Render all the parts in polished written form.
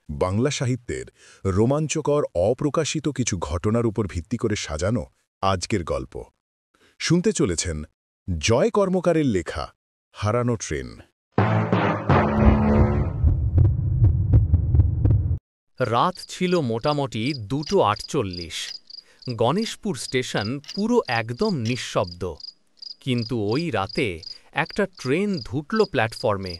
বাংলা সাহিত্যের রোমাঞ্চকর অপ্রকাশিত কিছু ঘটনার উপর ভিত্তি করে সাজানো আজকের গল্প শুনতে চলেছেন জয় কর্মকারের লেখা হারানো ট্রেন। রাত ছিল মোটামুটি 2:48। গণেশপুর স্টেশন পুরো একদম নিঃশব্দ, কিন্তু ওই রাতে একটা ট্রেন ঢুকল প্ল্যাটফর্মে,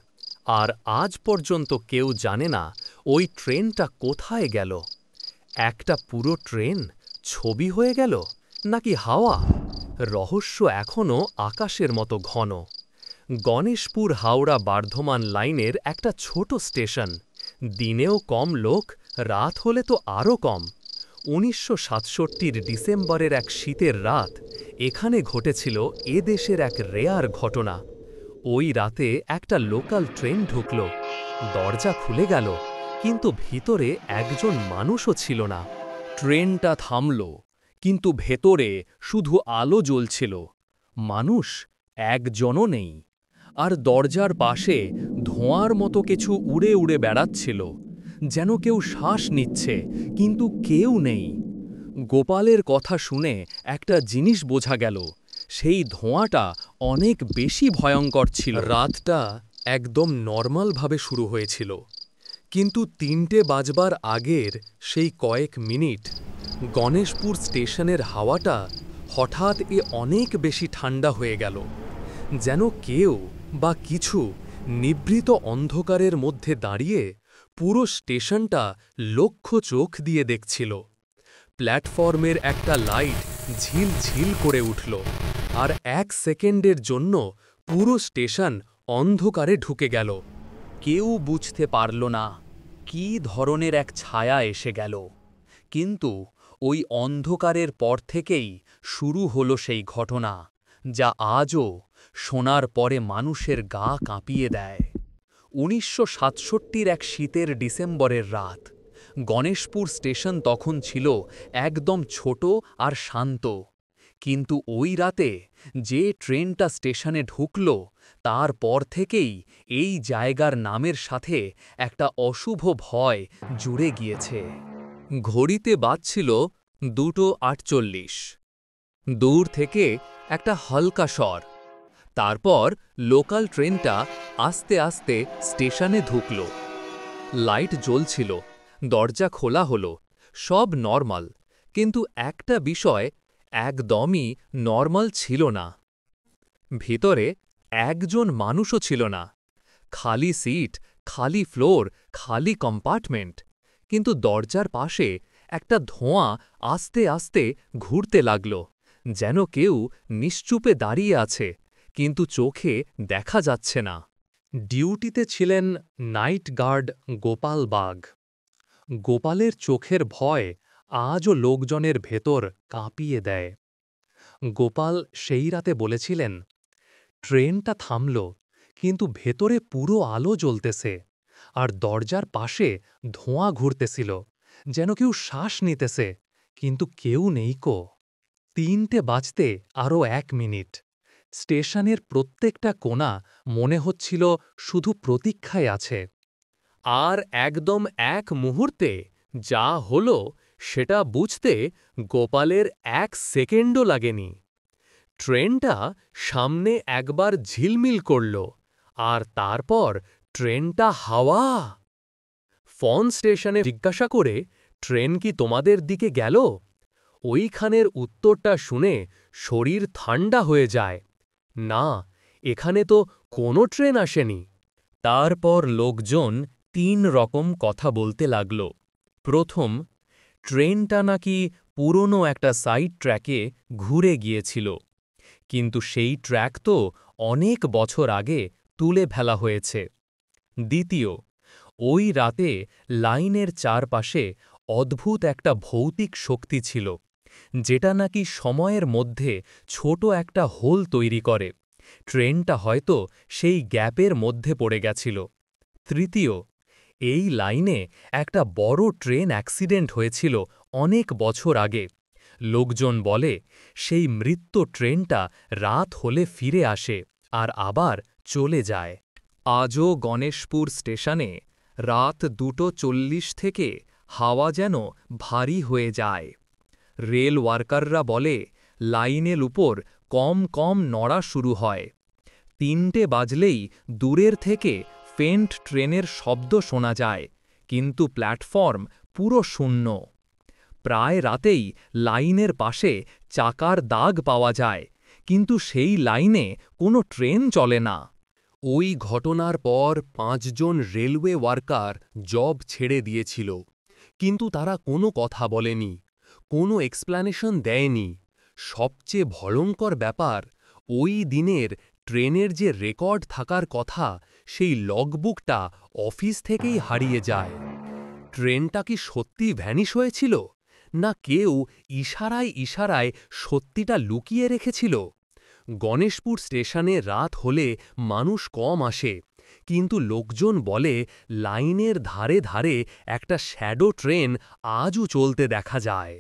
আর আজ পর্যন্ত কেউ জানে না ওই ট্রেনটা কোথায় গেল। একটা পুরো ট্রেন ছবি হয়ে গেল নাকি হাওয়া? রহস্য এখনও আকাশের মতো ঘন। গণেশপুর হাওড়া বর্ধমান লাইনের একটা ছোট স্টেশন, দিনেও কম লোক, রাত হলে তো আরও কম। 1967 ডিসেম্বরের এক শীতের রাত এখানে ঘটেছিল এ দেশের এক রেয়ার ঘটনা। ওই রাতে একটা লোকাল ট্রেন ঢুকল, দরজা খুলে গেল, কিন্তু ভিতরে একজন মানুষও ছিল না। ট্রেনটা থামল, কিন্তু ভেতরে শুধু আলো জ্বলছিল, মানুষ একজনও নেই। আর দরজার পাশে ধোঁয়ার মতো কিছু উড়ে উড়ে বেড়াচ্ছিল, যেন কেউ শ্বাস নিচ্ছে, কিন্তু কেউ নেই। গোপালের কথা শুনে একটা জিনিস বোঝা গেল, সেই ধোঁয়াটা অনেক বেশি ভয়ঙ্কর ছিল। রাতটা একদম নর্মালভাবে শুরু হয়েছিল, কিন্তু 3টে বাজবার আগের সেই কয়েক মিনিট গণেশপুর স্টেশনের হাওয়াটা হঠাৎ অনেক বেশি ঠান্ডা হয়ে গেল, যেন কেউ বা কিছু নিভৃত অন্ধকারের মধ্যে দাঁড়িয়ে পুরো স্টেশনটা লক্ষ্য চোখ দিয়ে দেখছিল। প্ল্যাটফর্মের একটা লাইট ঝিলঝিল করে উঠল, আর 1 সেকেন্ডের জন্য পুরো স্টেশন অন্ধকারে ঢুকে গেল। কেউ বুঝতে পারল না কী ধরনের এক ছায়া এসে গেল, কিন্তু ওই অন্ধকারের পর থেকেই শুরু হলো সেই ঘটনা, যা আজও শোনার পরে মানুষের গা কাঁপিয়ে দেয়। 1967 এক শীতের ডিসেম্বরের রাত। গণেশপুর স্টেশন তখন ছিল একদম ছোট আর শান্ত, কিন্তু ওই রাতে যে ট্রেনটা স্টেশনে ঢুকল, তারপর থেকেই এই জায়গার নামের সাথে একটা অশুভ ভয় জুড়ে গিয়েছে। ঘড়িতে বাজছিল 2:48। দূর থেকে একটা হালকা স্বর, তারপর লোকাল ট্রেনটা আস্তে আস্তে স্টেশনে ঢুকল। লাইট জ্বলছিল, দরজা খোলা হলো, সব নরমাল, কিন্তু একটা বিষয় একদমই নরমাল ছিল না। ভিতরে একজন মানুষও ছিল না। খালি সিট, খালি ফ্লোর, খালি কম্পার্টমেন্ট, কিন্তু দরজার পাশে একটা ধোঁয়া আস্তে আস্তে ঘুরতে লাগল, যেন কেউ নিশ্চুপে দাঁড়িয়ে আছে, কিন্তু চোখে দেখা যাচ্ছে না। ডিউটিতে ছিলেন নাইট গার্ড গোপাল বাগ। গোপালের চোখের ভয় আজও লোকজনের ভেতর কাঁপিয়ে দেয়। গোপাল সেই রাতে বলেছিলেন, ট্রেনটা থামল, কিন্তু ভেতরে পুরো আলো জ্বলতেছে, আর দরজার পাশে ধোঁয়া ঘুরতেছিল, যেন কেউ শ্বাস নিতেছে, কিন্তু কেউ নেই কো। 3টে বাজতে আরও 1 মিনিট। স্টেশনের প্রত্যেকটা কোণা মনে হচ্ছিল শুধু প্রতীক্ষায় আছে। আর একদম এক মুহূর্তে যা হলো সেটা বুঝতে গোপালের 1 সেকেন্ডও লাগেনি। ট্রেনটা সামনে একবার ঝিলমিল করল, আর তারপর ট্রেনটা হাওয়া। ফোন স্টেশনে জিজ্ঞাসা করে, ট্রেন কি তোমাদের দিকে গেল? ওইখানের উত্তরটা শুনে শরীর ঠান্ডা হয়ে যায়, না, এখানে তো কোনো ট্রেন আসেনি। তারপর লোকজন 3 রকম কথা বলতে লাগল। প্রথম, ট্রেনটা নাকি পুরনো একটা সাইড ট্র্যাকে ঘুরে গিয়েছিল, কিন্তু সেই ট্র্যাক তো অনেক বছর আগে তুলে ফেলা হয়েছে। দ্বিতীয়, ওই রাতে লাইনের চারপাশে অদ্ভুত একটা ভৌতিক শক্তি ছিল, যেটা নাকি সময়ের মধ্যে ছোট একটা হোল তৈরি করে, ট্রেনটা হয়তো সেই গ্যাপের মধ্যে পড়ে গেছিল। তৃতীয়, এই লাইনে একটা বড় ট্রেন অ্যাক্সিডেন্ট হয়েছিল অনেক বছর আগে, লোকজন বলে সেই মৃত্যু ট্রেনটা রাত হলে ফিরে আসে আর আবার চলে যায়। আজও গণেশপুর স্টেশনে রাত 2:40 থেকে হাওয়া যেন ভারী হয়ে যায়। রেল ওয়ার্কাররা বলে লাইনের উপর কম কম নড়া শুরু হয়। 3টে বাজলেই দূরের থেকে ফেন্ট ট্রেনের শব্দ শোনা যায়, কিন্তু প্ল্যাটফর্ম পুরো শূন্য। প্রায় রাতেই লাইনের পাশে চাকার দাগ পাওয়া যায়, কিন্তু সেই লাইনে কোনো ট্রেন চলে না। ওই ঘটনার পর 5 জন রেলওয়ে ওয়ার্কার জব ছেড়ে দিয়েছিল, কিন্তু তারা কোনো কথা বলেনি, কোনো এক্সপ্লানেশন দেয়নি। সবচেয়ে ভয়ঙ্কর ব্যাপার, ওই দিনের ট্রেনের যে রেকর্ড থাকার কথা, সেই লগবুকটা অফিস থেকেই হারিয়ে যায়। ট্রেনটা কি সত্যি ভ্যানিশ হয়েছিল, না কেউ ইশারায় ইশারায় সত্যিটা লুকিয়ে রেখেছিল? গণেশপুর স্টেশনে রাত হলে মানুষ কম আসে, কিন্তু লোকজন বলে লাইনের ধারে ধারে একটা শ্যাডো ট্রেন আজও চলতে দেখা যায়।